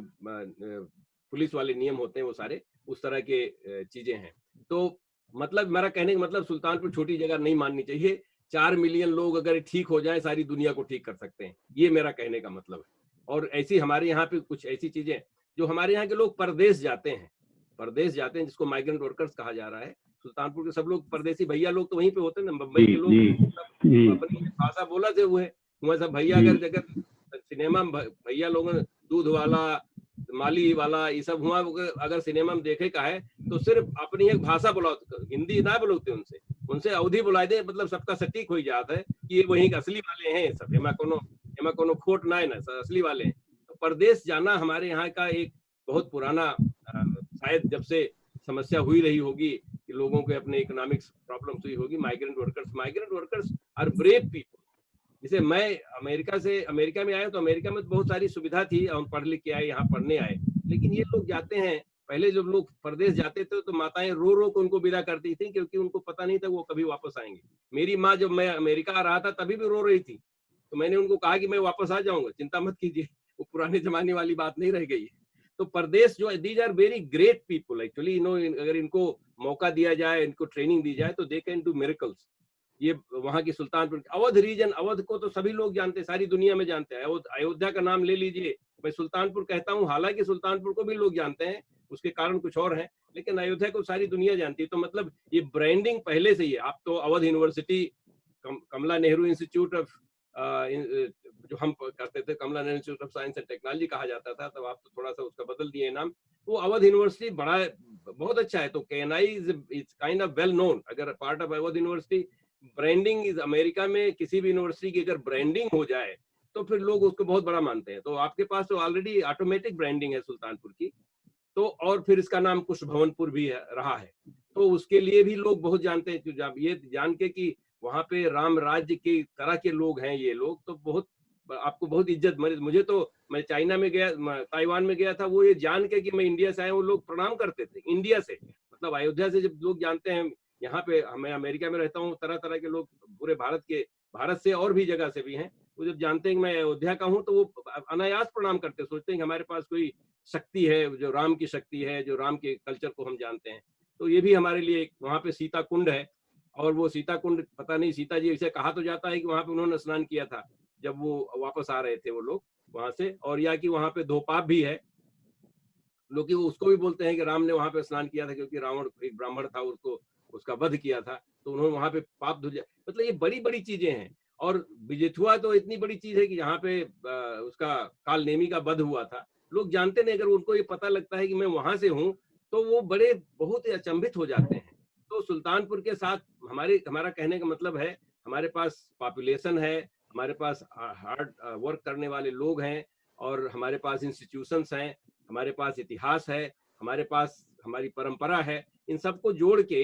पुलिस वाले नियम होते हैं वो सारे उस तरह के चीजें हैं. तो मतलब मेरा कहने का मतलब, सुल्तानपुर छोटी जगह नहीं माननी चाहिए. 4 मिलियन लोग अगर ठीक हो जाए, सारी दुनिया को ठीक कर सकते हैं, ये मेरा कहने का मतलब है. और ऐसी हमारे यहाँ पे कुछ ऐसी चीजें, जो हमारे यहाँ के लोग परदेश जाते हैं, जिसको माइग्रेंट वर्कर्स कहा जा रहा है. सुल्तानपुर के सब लोग परदेसी भैया लोग तो वहीं पे होते हैं ना, मुंबई के लोग अपनी भाषा बोला थे हुए सब भैया. अगर सिनेमा में भैया लोग दूध वाला, माली वाला, ये सब हुआ, अगर सिनेमा में देखे का है तो सिर्फ अपनी एक भाषा बुलाओ, हिंदी ना बुलाते, उनसे अवधि बुलाए दे, मतलब सबका सटीक हो जाता है कि ये वहीं के असली वाले हैं सब. एमा कोनो खोट ना है ना, असली वाले हैं. तो परदेश जाना हमारे यहाँ का एक बहुत पुराना, शायद जब से समस्या हुई रही होगी कि लोगों के अपने इकोनॉमिक्स प्रॉब्लम्स हुई होगी. Migrant workers are brave people. जैसे मैं अमेरिका में आया, तो अमेरिका में तो बहुत सारी सुविधा थी, हम पढ़ लिख के आए, यहाँ पढ़ने आए. लेकिन ये लोग जाते हैं, पहले जब लोग परदेश जाते थे तो माताएं रो रो के उनको विदा करती थी, क्योंकि उनको पता नहीं था वो कभी वापस आएंगे. मेरी माँ जब मैं अमेरिका आ रहा था तभी भी रो रही थी, तो मैंने उनको कहा कि मैं वापस आ जाऊंगा, चिंता मत कीजिए, वो पुराने जमाने वाली बात नहीं रह गई है. तो परदेश जो, these are very great people actually. अगर इनको मौका दिया जाए, इनको ट्रेनिंग दी जाए, तो दे कैन डू मिरेकल्स. ये वहां की सुल्तानपुर, अवध रीजन, अवध को तो सभी लोग जानते हैं, सारी दुनिया में जानते हैं. अयोध्या का नाम ले लीजिए, मैं सुल्तानपुर कहता हूँ, हालांकि सुल्तानपुर को भी लोग जानते हैं, उसके कारण कुछ और हैं, लेकिन अयोध्या को सारी दुनिया जानती है. तो मतलब ये ब्रांडिंग पहले से ही है. आप तो Awadh university, Kamla Nehru institute of, जो हम करते थे Kamla Nehru institute of science and technology कहा जाता था, तब आप तो थोड़ा सा उसका बदल दिए नाम. वो अवध यूनिवर्सिटी बहुत अच्छा है. तो KNI is kind of well known. अगर part of Awadh university, branding is, America में किसी भी यूनिवर्सिटी की अगर ब्रांडिंग हो जाए तो फिर लोग उसको बहुत बड़ा मानते हैं. तो आपके पास तो ऑलरेडी ऑटोमेटिक ब्रांडिंग है सुल्तानपुर की. तो और फिर इसका नाम कुश भवनपुर भी रहा है। तो उसके लिए भी लोग बहुत जानते हैं, जब ये जान के कि वहां पे राम राज्य की तरह के लोग हैं ये लोग, तो बहुत आपको बहुत इज्जत। मुझे तो, मैं चाइना में गया, ताइवान में गया था, वो ये जान के कि मैं इंडिया से आया, वो लोग प्रणाम करते थे इंडिया से, मतलब अयोध्या से। जब लोग जानते हैं, यहाँ पे मैं अमेरिका में रहता हूँ, तरह तरह के लोग पूरे भारत से और भी जगह से भी हैं, वो जब जानते हैं कि मैं अयोध्या का हूँ, तो वो अनायास प्रणाम करते, सोचते हैं कि हमारे पास कोई शक्ति है, जो राम की शक्ति है, जो राम के कल्चर को हम जानते हैं। तो ये भी हमारे लिए, वहाँ पे सीता कुंड है, और वो सीता कुंड, पता नहीं सीता जी, इसे कहा तो जाता है कि वहां पे उन्होंने स्नान किया था जब वो वापस आ रहे थे वो लोग वहां से, और या कि वहां पे धोपाप भी है, लोग वो उसको भी बोलते हैं कि राम ने वहां पे स्नान किया था, क्योंकि रावण एक ब्राह्मण था, उसको उसका वध किया था, तो उन्होंने वहां पे पाप धुल। मतलब ये बड़ी बड़ी चीजें हैं। और बिजेथुआ तो इतनी बड़ी चीज है कि यहाँ पे उसका काल नेमी का वध हुआ था, लोग जानते नहीं, अगर उनको ये पता लगता है कि मैं वहां से हूँ, तो वो बड़े बहुत ही अचंभित हो जाते हैं। तो सुल्तानपुर के साथ हमारा कहने का मतलब है, हमारे पास पॉपुलेशन है, हमारे पास हार्ड वर्क करने वाले लोग हैं, और हमारे पास इंस्टीट्यूशंस हैं, हमारे पास इतिहास है, हमारे पास हमारी परंपरा है। इन सबको जोड़ के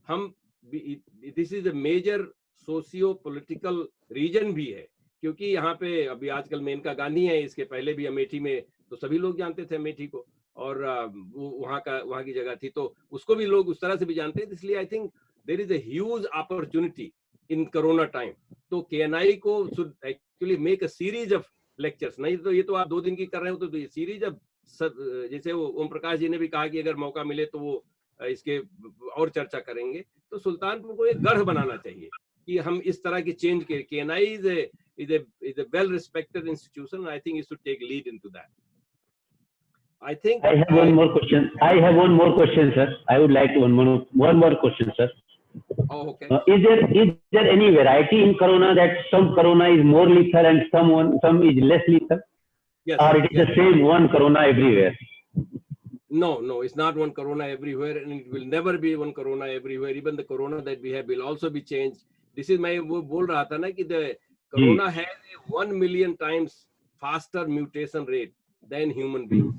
हम, this is a major socio political reason भी है, क्योंकि यहाँ पे अभी आजकल मेनका गांधी है, इसके पहले भी अमेठी में तो सभी लोग जानते थे अमेठी को, और वो वहाँ की जगह थी, तो उसको भी लोग उस तरह से भी जानते हैं। इसलिए I think there is a huge opportunity in corona time. तो KNI को should actually make a series of lectures, नहीं तो ये तो आप 2 दिन की कर रहे हो, तो ये सीरीज ऑफ, जैसे वो ओम प्रकाश जी ने भी कहा कि अगर मौका मिले तो वो इसके और चर्चा करेंगे। तो सुल्तानपुर को एक गढ़ बनाना चाहिए कि हम इस तरह की चेंज के, KNI is a well respected institution. I think it should take lead into that. I think
I have one more question. I have one more question, sir. I would like to one more question, sir.
Oh, okay.
Is there any variety in corona, that some corona is more lethal and some is less lethal?
Yes.
Or it is the same one corona everywhere?
No, it's not one corona everywhere, and it will never be one corona everywhere. Even the corona that we have will also be changed. This is मैं वो बोल रहा था ना कि the corona has a 1 million times faster mutation rate than human beings.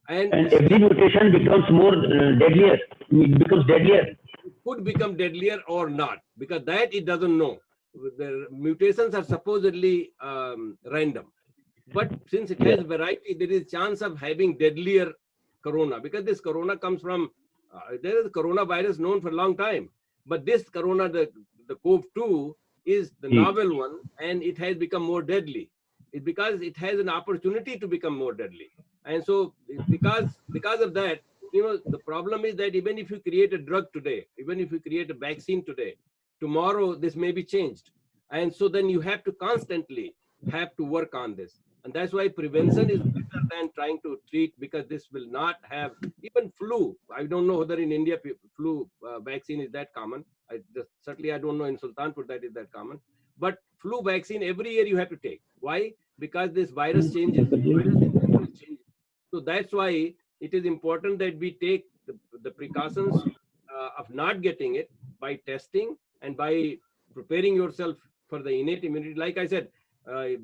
And
every mutation becomes more deadlier. It becomes deadlier.
It could become deadlier or not, because that it doesn't know. The mutations are supposedly random, but since it has variety, there is chance of having deadlier corona, because this corona comes from there is a coronavirus known for a long time, but this corona, the COV2, is the novel one, and it has become more deadly. It's because it has an opportunity to become more deadly. And so because of that, the problem is that even if you create a drug today, even if you create a vaccine today, tomorrow this may be changed. And so then you have to constantly have to work on this. And that's why prevention is better than trying to treat, because this will not have, even flu. I don't know whether in India flu vaccine is that common. Certainly I don't know in Sultanpur that is that common. But flu vaccine every year you have to take. Why? Because this virus changes. So that's why it is important that we take the precautions of not getting it by testing and by preparing yourself for the innate immunity. Like I said,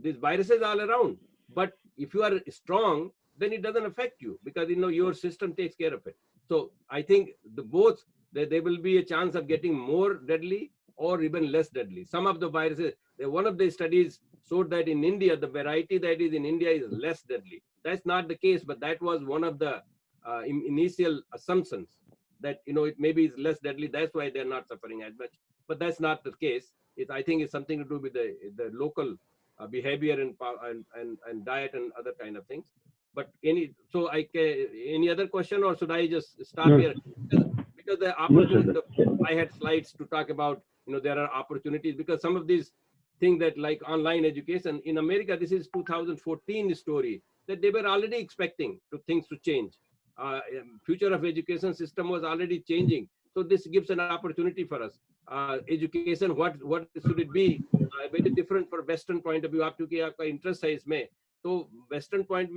these viruses all around, but if you are strong, then it doesn't affect you, because your system takes care of it. So I think there will be a chance of getting more deadly or even less deadly. Some of the viruses, one of the studies showed that in India, the variety that is in India is less deadly. That's not the case, but that was one of the initial assumptions, that it maybe is less deadly. That's why they're not suffering as much. But that's not the case. I think it's something to do with the local behavior and diet and other kind of things. But any other question, or should I just stop here? Because the opportunity, I had slides to talk about, there are opportunities, because some of these things that like online education in America, this is 2014 story, that they were already expecting things to change. Future of education system was already changing. So this gives an opportunity for us. Education, what should it be? Very different for Western point of view. आपका interest है इसमें. So Western point,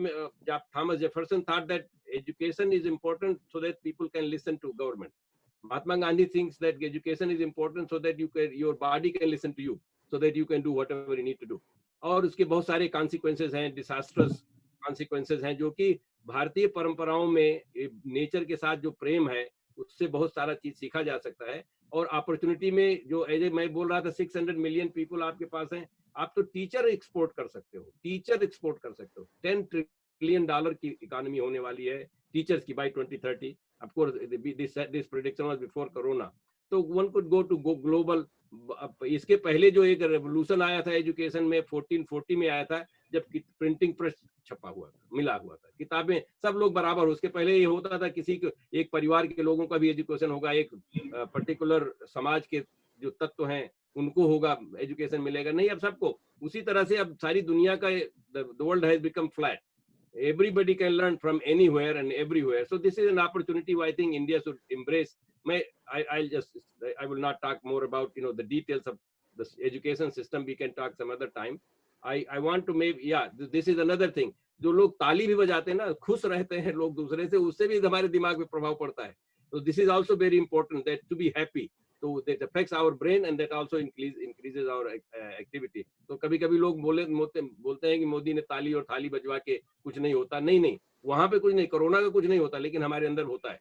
Thomas Jefferson thought that education is important so that people can listen to government. Mahatma Gandhi thinks that education is important so that your body can listen to you, so that you can do whatever you need to do. और उसके बहुत सारे consequences हैं, disastrous consequences हैं, जो कि भारतीय परंपराओं में नेचर के साथ जो प्रेम है उससे बहुत सारा चीज सीखा जा सकता है। और अपॉर्चुनिटी में जो मैं बोल रहा था 600 मिलियन पीपल आपके पास हैं, आप तो टीचर एक्सपोर्ट कर सकते हो, टीचर एक्सपोर्ट कर सकते हो। $10 ट्रिलियन की इकोनॉमी होने वाली है टीचर्स की by 2030। Of course this prediction was before corona. तो one could go to global. इसके पहले जो एक रेवोल्यूशन आया था एजुकेशन में 1440 में आया था, जब प्रिंटिंग प्रेस छपा हुआ था, मिला हुआ था, किताबें सब लोग बराबर। उसके पहले ये होता था किसी को, एक परिवार के लोगों का भी एजुकेशन होगा, एक पर्टिकुलर समाज के जो तत्व हैं उनको होगा एजुकेशन मिलेगा, नहीं अब सबको। उसी तरह से अब सारी दुनिया का the world has become flat, everybody can learn from anywhere and everywhere, so this is an opportunity I think India should embrace. I will not talk more about the details of the education system, we can talk some other time. I want to maybe, yeah, this is another thing, जो लोग ताली भी बजाते हैं ना, खुश रहते हैं लोग दूसरे से, उससे भी हमारे दिमाग पे प्रभाव पड़ता है। So this is also very important, that to be happy, so that affects our brain and that also increases our activity. तो कभी-कभी लोग बोलते हैं कि मोदी ने ताली और थाली बजवा के कुछ नहीं होता। नहीं, वहां पे कुछ नहीं, कोरोना का कुछ नहीं होता, लेकिन हमारे अंदर होता है।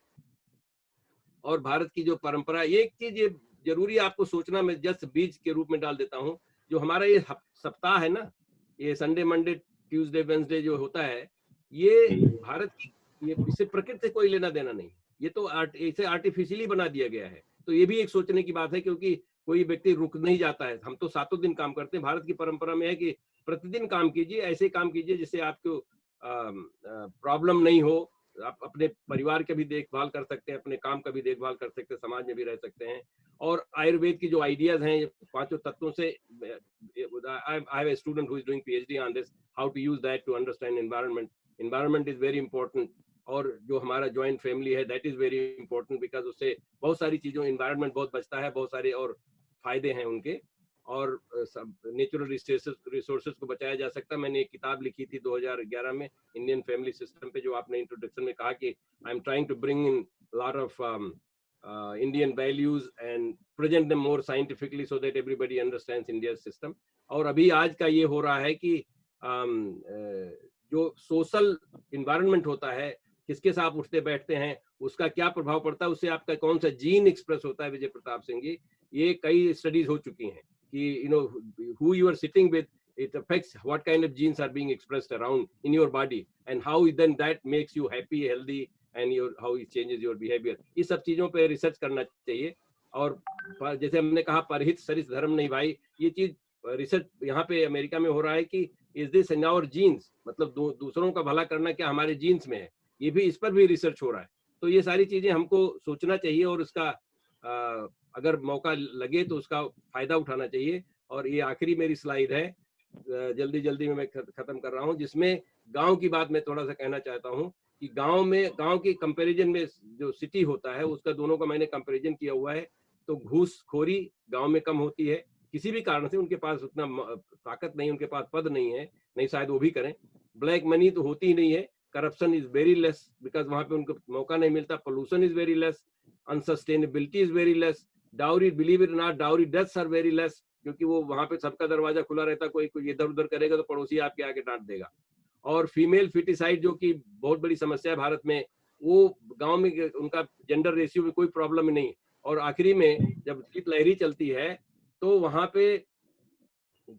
और भारत की जो परंपरा, एक चीज ये जरूरी आपको सोचना, मैं जस्ट बीज के रूप में डाल देता हूँ, जो हमारा ये सप्ताह है ना, ये संडे मंडे ट्यूसडे वेडनेसडे जो होता है, ये भारत की, ये इससे प्रकृति से कोई लेना देना नहीं, ये तो इसे आर्टिफिशियली बना दिया गया है। तो ये भी एक सोचने की बात है, क्योंकि कोई व्यक्ति रुक नहीं जाता है, हम तो 7 दिन काम करते हैं। भारत की परंपरा में है कि प्रतिदिन काम कीजिए, ऐसे काम कीजिए जिससे आपको प्रॉब्लम नहीं हो, आप अपने परिवार का भी देखभाल कर सकते हैं, अपने काम का भी देखभाल कर सकते हैं, समाज में भी रह सकते हैं। और आयुर्वेद की जो आइडियाज हैं 5 तत्वों से, I have a student who is doing PhD on this, how to use that to understand environment is very important। और जो हमारा जॉइंट फैमिली है, that is very important, because उससे बहुत सारी चीजों, एनवायरनमेंट बहुत बचता है, बहुत सारे और फायदे हैं उनके, और नेचुरल रिसोर्सेज को बचाया जा सकता है। मैंने एक किताब लिखी थी 2011 में इंडियन फैमिली सिस्टम पे, जो आपने इंट्रोडक्शन में कहा कि I am trying to bring in lot of Indian values and present them more scientifically so that everybody understands India system. और अभी आज का ये हो रहा है कि जो सोशल इन्वायरमेंट होता है, किसके साथ उठते बैठते हैं, उसका क्या प्रभाव पड़ता है, उससे आपका कौन सा जीन एक्सप्रेस होता है। विजय प्रताप सिंह जी, ये कई स्टडीज हो चुकी हैं कि who you are sitting with, it affects what kind of genes are being expressed around in your body and how then that makes you happy, healthy and how it changes your behavior। इस सब चीजों पे research करना चाहिए। और जैसे हमने कहा, परहित सरिस धर्म नहीं भाई, ये चीज रिसर्च यहाँ पे अमेरिका में हो रहा है कि is this in our genes, मतलब दूसरों का भला करना क्या हमारे जीन्स में है, ये भी, इस पर भी रिसर्च हो रहा है। तो ये सारी चीजें हमको सोचना चाहिए और उसका अगर मौका लगे तो उसका फायदा उठाना चाहिए। और ये आखिरी मेरी स्लाइड है, जल्दी में मैं खत्म कर रहा हूँ, जिसमें गांव की बात मैं थोड़ा सा कहना चाहता हूँ कि गांव की कंपैरिजन में जो सिटी होता है, उसका दोनों का मैंने कंपैरिजन किया हुआ है। तो घूसखोरी गांव में कम होती है, किसी भी कारण से उनके पास उतना ताकत नहीं, उनके पास पद नहीं है, नहीं शायद वो भी करें। ब्लैक मनी तो होती ही नहीं है, corruption is very less because वहां पे उनको मौका नहीं मिलता, pollution is very less, unsustainability is very less, dowry, believe it not, dowry deaths are very less, क्योंकि वो वहां पे सबका दरवाजा खुला रहता, कोई इधर उधर करेगा तो पड़ोसी आपके आके डांट देगा। और फीमेल फिटिसाइड जो कि बहुत बड़ी समस्या है भारत में, वो गांव में उनका जेंडर रेशियो में कोई प्रॉब्लम नहीं। और आखिरी में जब शीतलहरी चलती है तो वहां पे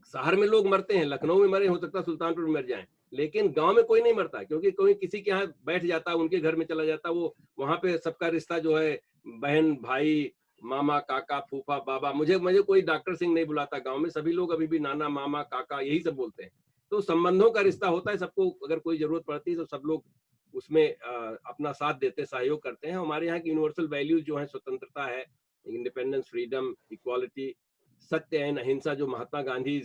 शहर में लोग मरते हैं, लखनऊ में मरे, हो सकता है सुल्तानपुर में मर जाएं, लेकिन गांव में कोई नहीं मरता, क्योंकि कोई किसी के यहाँ बैठ जाता, उनके घर में चला जाता, वो वहां पे सबका रिश्ता जो है बहन भाई, मामा काका फूफा बाबा, मुझे कोई डॉक्टर सिंह नहीं बुलाता गांव में, सभी लोग अभी भी नाना मामा काका यही सब बोलते हैं। तो संबंधों का रिश्ता होता है, सबको अगर कोई जरूरत पड़ती है तो सब लोग उसमें अपना साथ देते, सहयोग करते हैं। हमारे यहाँ की यूनिवर्सल वैल्यूज जो है, स्वतंत्रता है, इंडिपेंडेंस, फ्रीडम, इक्वालिटी, सत्य एंड अहिंसा, जो Mahatma Gandhi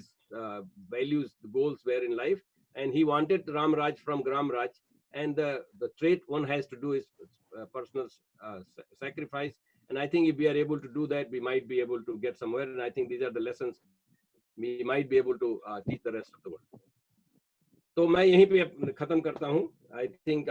values, the goals were in life, and he wanted Ram Raj from Gram Raj, and the trait one has to do is personal sacrifice, and I think if we are able to do that, we might be able to get somewhere, and I think these are the lessons we might be able to teach the rest of the world. तो मैं यहीं पे खत्म करता हूँ। I think